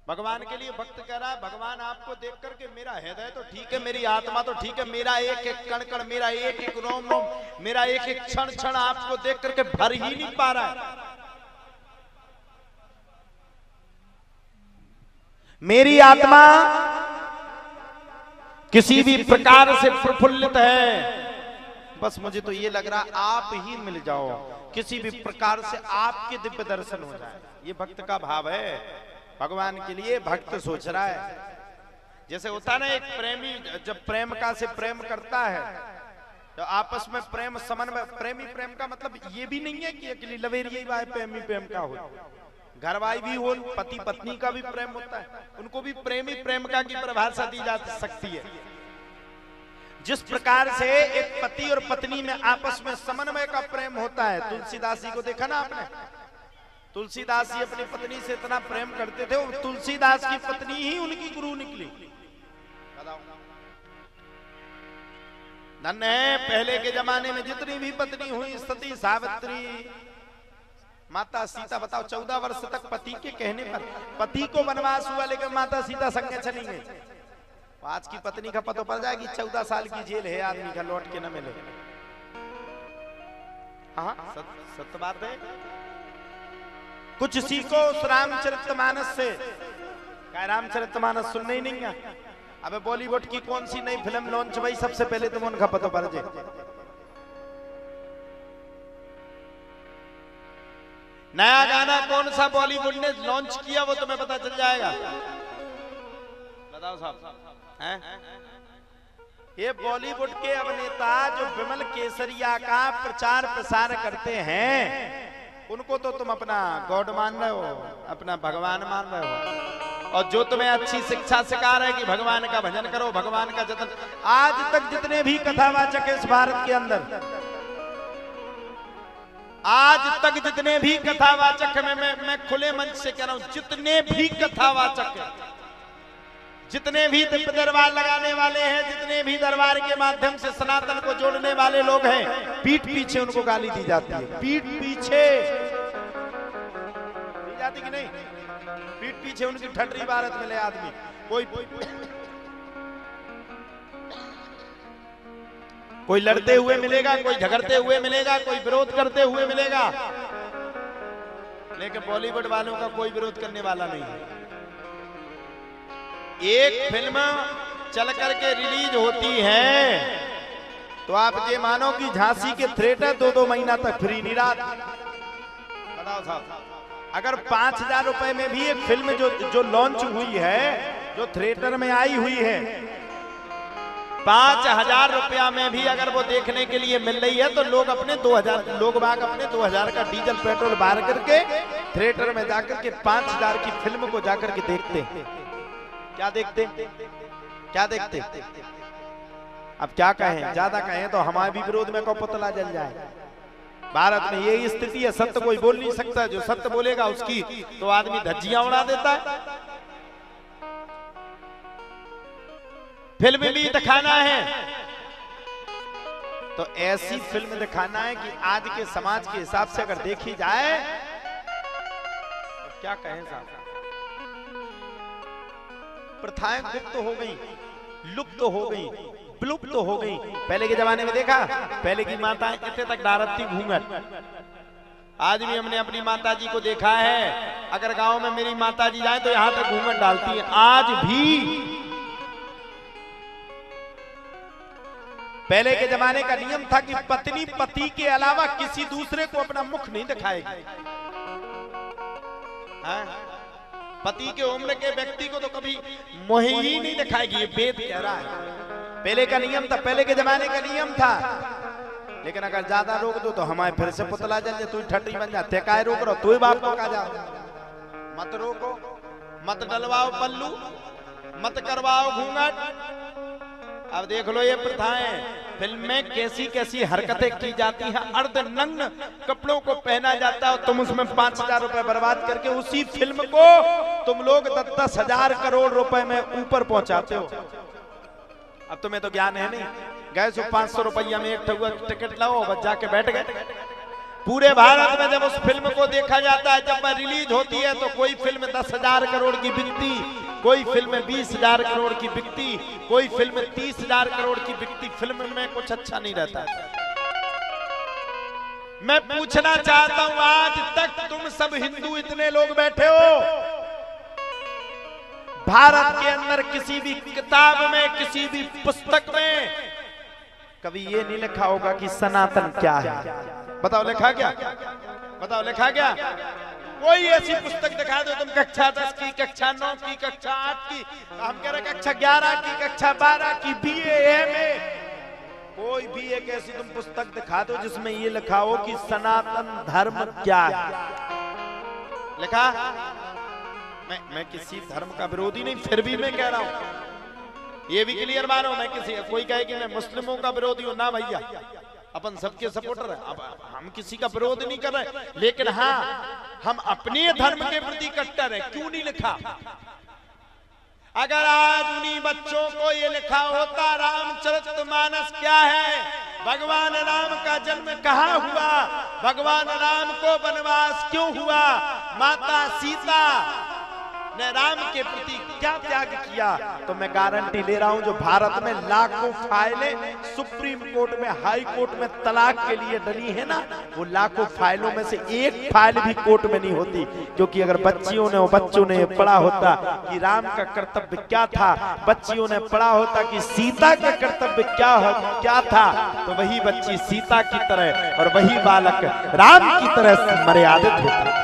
भगवान के लिए भक्त कह रहा है, भगवान आपको देख करके मेरा हृदय तो ठीक है, मेरी आत्मा तो ठीक है, मेरा एक एक कण कण, मेरा एक एक रोम रोम, मेरा एक एक क्षण क्षण आपको देख करके भर ही नहीं पा रहा है। मेरी आत्मा किसी भी प्रकार से प्रफुल्लित है, बस मुझे तो ये लग रहा आप ही मिल जाओ, किसी भी प्रकार से आपके दिव्य दर्शन हो जाए। ये भक्त का भाव है। भगवान के लिए भक्त सोच रहा है। जैसे होता है ना, एक प्रेमी जब प्रेमिका से प्रेम करता है तो आपस में प्रेम समन्वय, प्रेमी प्रेम का मतलब ये भी नहीं है कि अकेली लवेरिया ही प्रेमी प्रेम का हो, घरवाई भी हो, पति पत्नी का भी प्रेम होता है, उनको भी प्रेमी प्रेमिका की परिभाषा दी जा सकती है। जिस प्रकार से एक पति और पत्नी में आपस में समन्वय का प्रेम होता है। तुलसीदास जी को देखा ना आपने, तुलसीदास जी अपनी पत्नी से इतना प्रेम करते थे, और तुलसीदास की पत्नी ही उनकी गुरु निकली। धन्य है पहले के जमाने में जितनी भी पत्नी हुई, सती सावित्री, माता सीता, बताओ 14 वर्ष तक पति के कहने पर पति को वनवास हुआ, लेकिन माता सीता संग चली गई। आज की पत्नी का पता पड़ जाएगी 14 साल की जेल है आदमी का, लौट के न मिले। हाँ सत्य बात है। कुछ सीखो उस रामचरितमानस से। क्या रामचरितमानस सुनने ही नहीं है? अबे बॉलीवुड की कौन सी नई फिल्म लॉन्च हुई, सबसे पहले तुम उनका पता पड़ जाए। नया गाना कौन सा बॉलीवुड ने लॉन्च किया वो तुम्हें पता चल जाएगा। बताओ साहब हैं? ये बॉलीवुड के अभिनेता जो विमल केसरिया का प्रचार प्रसार करते हैं, उनको तो तुम अपना गॉड मान रहे हो, अपना भगवान मान रहे हो, और जो तुम्हें अच्छी शिक्षा सिखा रहे हैं कि भगवान का भजन करो, भगवान का जतन। आज तक जितने भी कथावाचक है इस भारत के अंदर, आज तक जितने भी कथावाचक है, मैं खुले मंच से कह रहा हूं, जितने भी कथावाचक है, जितने भी दिव्य दरबार लगाने वाले हैं, जितने भी दरबार के माध्यम से सनातन को जोड़ने वाले लोग हैं, पीठ पीछे उनको गाली दी जाती है। पीठ पीछे दी जाती कि नहीं? पीठ पीछे उनकी ठटरी भारत मिले आदमी। कोई लड़ते हुए मिलेगा, कोई झगड़ते हुए मिलेगा, कोई विरोध करते हुए मिलेगा, लेकिन बॉलीवुड वालों का कोई विरोध करने वाला नहीं है। एक फिल्म चल करके रिलीज होती है तो आप ये मानो कि झांसी के थिएटर 2-2 महीना तक फ्री नहीं रहा। बताओ साहब, अगर 5,000 रुपए में भी एक फिल्म जो लॉन्च हुई है, जो थिएटर में आई हुई है, 5,000 रुपया में भी अगर वो देखने के लिए मिल रही है, तो लोग अपने 2,000 लोग बाग अपने 2,000 का डीजल पेट्रोल बाहर करके थिएटर में जाकर के 5,000 की फिल्म को जाकर के देखते हैं। क्या देखते? क्या देखते? अब क्या कहें, ज्यादा कहें तो हमारे भी विरोध में को पुतला जल जाए। भारत में यही स्थिति है, सत्य कोई बोल नहीं सकता। जो सत्य बोलेगा उसकी तो आदमी धज्जियां उड़ा देता है। फिल्म भी दिखाना है तो ऐसी फिल्म दिखाना है कि आज के समाज के हिसाब से अगर देखी जाए तो क्या कहें साहब, प्रथाएं गुप्त हो गई, लुप्त हो गई, विलुप्त हो गई। पहले के जमाने में देखा, पहले की माताएं कितने तक डारत थी घूंघट। आज भी हमने अपनी माता जी को देखा है, अगर गांव में मेरी माता जी जाए तो यहां तक घूंघट डालती है आज भी। पहले के जमाने का नियम था कि पत्नी पति के अलावा किसी दूसरे को अपना मुख नहीं दिखाएगी। पति के उम्र के व्यक्ति को तो कभी मुंह ही नहीं दिखाएगी, ये वेद कह रहा है। पहले का नियम था, पहले के जमाने का नियम था। लेकिन अगर ज्यादा रोक दो तो हमारे फिर से पुतला जल जाए, तू ठट्टी बन जाते। काय रोक रहो, तू ही बाप को कहा जा। मत रोको, मत डलवाओ पल्लू, मत करवाओ घूंघट। अब देख लो ये प्रथाएं, फिल्म में कैसी कैसी हरकतें की जाती हैं। अर्धनग्न कपड़ों को पहना जाता है, तुम उसमें 5,000 रुपए बर्बाद करके उसी फिल्म को तुम लोग 10,000 करोड़ रुपए में ऊपर पहुंचाते हो। अब तुम्हें तो ज्ञान है नहीं, गए सो 500 रुपया में एक टिकट लाओ, बस जाके बैठ गए। पूरे भारत में जब उस फिल्म को देखा जाता है, जब वह रिलीज होती है तो कोई फिल्म 10,000 करोड़ की बिकती, कोई फिल्म 20,000 करोड़ की बिकती, कोई फिल्म 30,000 करोड़ की बिकती। फिल्म में कुछ अच्छा नहीं रहता। मैं पूछना चाहता हूं, आज तक तुम सब हिंदू इतने लोग बैठे हो, भारत के अंदर किसी भी किताब में, किसी भी पुस्तक में कभी ये नहीं लिखा होगा कि सनातन क्या है? बताओ लिखा क्या? बताओ लिखा क्या? कोई ऐसी पुस्तक दिखा दो तुम, कक्षा 10 की, कक्षा 9 की, कक्षा 8 की, हम कह रहे कक्षा 11 की, कक्षा 12 की, BA MA, कोई भी एक ऐसी तुम पुस्तक दिखा दो जिसमें ये लिखा हो कि सनातन धर्म क्या है? लिखा? मैं किसी धर्म का विरोधी नहीं, फिर भी मैं कह रहा हूं, ये भी क्लियर मानो, मैं किसी, कोई कहे कि मैं मुस्लिमों का विरोधी हूं, ना भैया, अपन सबके सपोर्टर हैं। अब हम किसी का विरोध नहीं कर रहे, लेकिन हाँ, हम अपने धर्म के प्रति कट्टर हैं। क्यों नहीं लिखा? अगर आज उन्हीं बच्चों को ये लिखा होता रामचरितमानस क्या है, भगवान राम का जन्म कहाँ हुआ, भगवान राम को वनवास क्यों हुआ, माता सीता ने राम के प्रति क्या त्याग किया, तो मैं गारंटी ले रहा हूं जो भारत में लाखों फाइलें सुप्रीम कोर्ट में, हाई कोर्ट में तलाक के लिए डली है ना, वो लाखों फाइलों में से एक फाइल भी कोर्ट में नहीं होती। क्योंकि अगर बच्चों ने पढ़ा होता कि राम का कर्तव्य क्या था, बच्चियों ने पढ़ा होता कि सीता का कर्तव्य क्या था, तो वही बच्ची सीता की तरह और वही बालक राम की तरह मर्यादित होता।